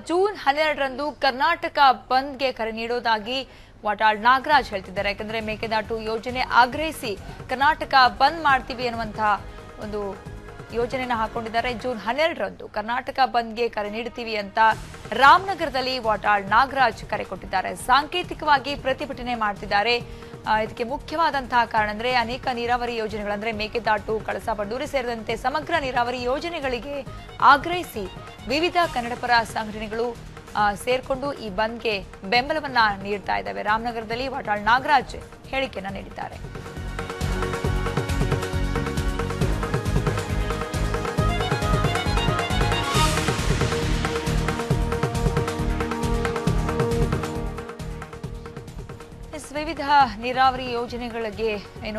June 12ರಂದು Karnataka ಬಂದ್ಗೆ ಕರೆ ನೀಡೋದಾಗಿ ವಾಟಾಳ್ ನಾಗರಾಜ್ ಹೇಳ್ತಿದ್ದಾರೆ. ಯಾಕಂದ್ರೆ ಮೇಕೆದಾಟು ಯೋಜನೆ ಆಗ್ರಹಿಸಿ ಕರ್ನಾಟಕ ಬಂದ್ ಮಾಡ್ತೀವಿ ಅನ್ನುವಂತಹ ಒಂದು ಯೋಜನೆನ ಹಾಕೊಂಡಿದ್ದಾರೆ. ಜೂನ್ 12ರಂದು ಕರ್ನಾಟಕ ಬಂದ್ಗೆ ಕರೆ ನೀಡುತ್ತೀವಿ ಅಂತ ರಾಮನಗರದಲ್ಲಿ ವಾಟಾಳ್ ನಾಗರಾಜ್ ಕರೆ ಕೊಟ್ಟಿದ್ದಾರೆ. ಸಾಂಕೇತಿಕವಾಗಿ ಪ್ರತಿಭಟನೆ ಮಾಡ್ತಿದ್ದಾರೆ. ಇದಕ್ಕೆ ಮುಖ್ಯವಾದಂತಹ ಕಾರಣ ಅಂದ್ರೆ ಅನೇಕ ನೀರಾವರಿ ಯೋಜನೆಗಳಂದ್ರೆ ಮೇಕೆದಾಟು, ಕಳಸಾ ಬಂಡೂರಿ ಸೇರಿದಂತೆ ಸಮಗ್ರ ನೀರಾವರಿ ಯೋಜನೆಗಳಿಗೆ ಆಗ್ರಹಿಸಿ ವಿವಿಧ ಕನ್ನಡಪರ ಸಂಘಟನೆಗಳು ಸೇರ್ಕೊಂಡು ಈ ಬಂದ್ಗೆ ಬೆಂಬಲವನ್ನ ನೀಡ್ತಾ ಇದ್ದಾವೆ. ರಾಮನಗರದಲ್ಲಿ ವಾಟಾಳ್ ನಾಗರಾಜ್ ಹೇಳಿಕೆಯನ್ನ ನೀಡಿದ್ದಾರೆ. ವಿವಿಧ ನೀರಾವರಿ ಯೋಜನೆಗಳಿಗೆ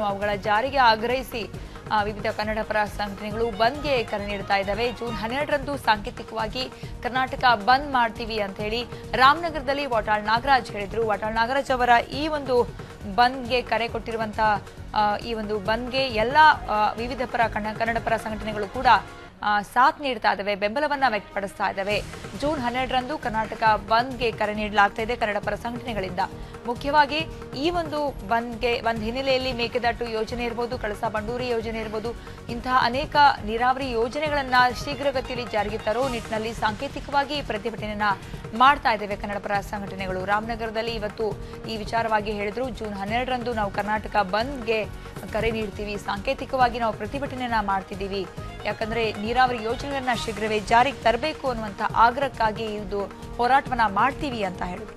ಅವುಗಳ ಜಾರಿಗೆ ಆಗ್ರಹಿಸಿ ವಿವಿಧ ಕನ್ನಡಪರ ಸಂಘಟನೆಗಳು ಬಂದ್ಗೆ ಕರೆ ನೀಡ್ತಾ ಇದ್ದಾವೆ. ಜೂನ್ 12ರಂದು ಸಾಂಕೇತಿಕವಾಗಿ ಕರ್ನಾಟಕ ಬಂದ್ ಮಾಡ್ತೀವಿ ಅಂತ ಹೇಳಿ ರಾಮನಗರದಲ್ಲಿ ವಾಟಾಳ್ ನಾಗರಾಜ್ ಹೇಳಿದ್ರು. ವಾಟಾಳ್ ನಾಗರಾಜ್ ಅವರ ಈ ಒಂದು ಬಂದ್ಗೆ ಕರೆ ಕೊಟ್ಟಿರುವಂತಹ ಈ ಒಂದು ಬಂದ್ಗೆ ಎಲ್ಲ ವಿವಿಧ ಕನ್ನಡಪರ ಸಂಘಟನೆಗಳು ಕೂಡ ಸಾಥ್ ನೀಡ್ತಾ ಇದ್ದಾವೆ, ಬೆಂಬಲವನ್ನ ವ್ಯಕ್ತಪಡಿಸ್ತಾ ಇದ್ದಾವೆ. ಜೂನ್ 12ರಂದು ಕರ್ನಾಟಕ ಬಂದ್ಗೆ ಕರೆ ನೀಡಲಾಗ್ತಾ ಇದೆ ಕನ್ನಡಪರ ಸಂಘಟನೆಗಳಿಂದ. ಮುಖ್ಯವಾಗಿ ಈ ಒಂದು ಬಂದ್ ಹಿನ್ನೆಲೆಯಲ್ಲಿ ಮೇಕೆದಾಟು ಯೋಜನೆ ಇರಬಹುದು, ಕಳಸಾ ಬಂಡೂರಿ ಯೋಜನೆ ಇರಬಹುದು, ಇಂತಹ ಅನೇಕ ನೀರಾವರಿ ಯೋಜನೆಗಳನ್ನ ಶೀಘ್ರಗತಿಯಲ್ಲಿ ಜಾರಿಗೆ ತರೋ ನಿಟ್ಟಿನಲ್ಲಿ ಸಾಂಕೇತಿಕವಾಗಿ ಪ್ರತಿಭಟನೆಯನ್ನ ಮಾಡ್ತಾ ಇದ್ದೇವೆ ಕನ್ನಡಪರ ಸಂಘಟನೆಗಳು. ರಾಮನಗರದಲ್ಲಿ ಇವತ್ತು ಈ ವಿಚಾರವಾಗಿ ಹೇಳಿದ್ರು. ಜೂನ್ 12ರಂದು ನಾವು ಕರ್ನಾಟಕ ಬಂದ್ಗೆ ಕರೆ ನೀಡ್ತೀವಿ, ಸಾಂಕೇತಿಕವಾಗಿ ನಾವು ಪ್ರತಿಭಟನೆಯನ್ನ ಮಾಡ್ತಿದ್ದೀವಿ. ಯಾಕಂದ್ರೆ ನೀರಾವರಿ ಯೋಜನೆಗಳನ್ನ ಶೀಘ್ರವೇ ಜಾರಿಗೆ ತರಬೇಕು ಅನ್ನುವಂತ ಆಗ್ರಹಕ್ಕಾಗಿ ಇದು ಹೋರಾಟವನ್ನ ಮಾಡ್ತೀವಿ ಅಂತ ಹೇಳಿದ್ರು.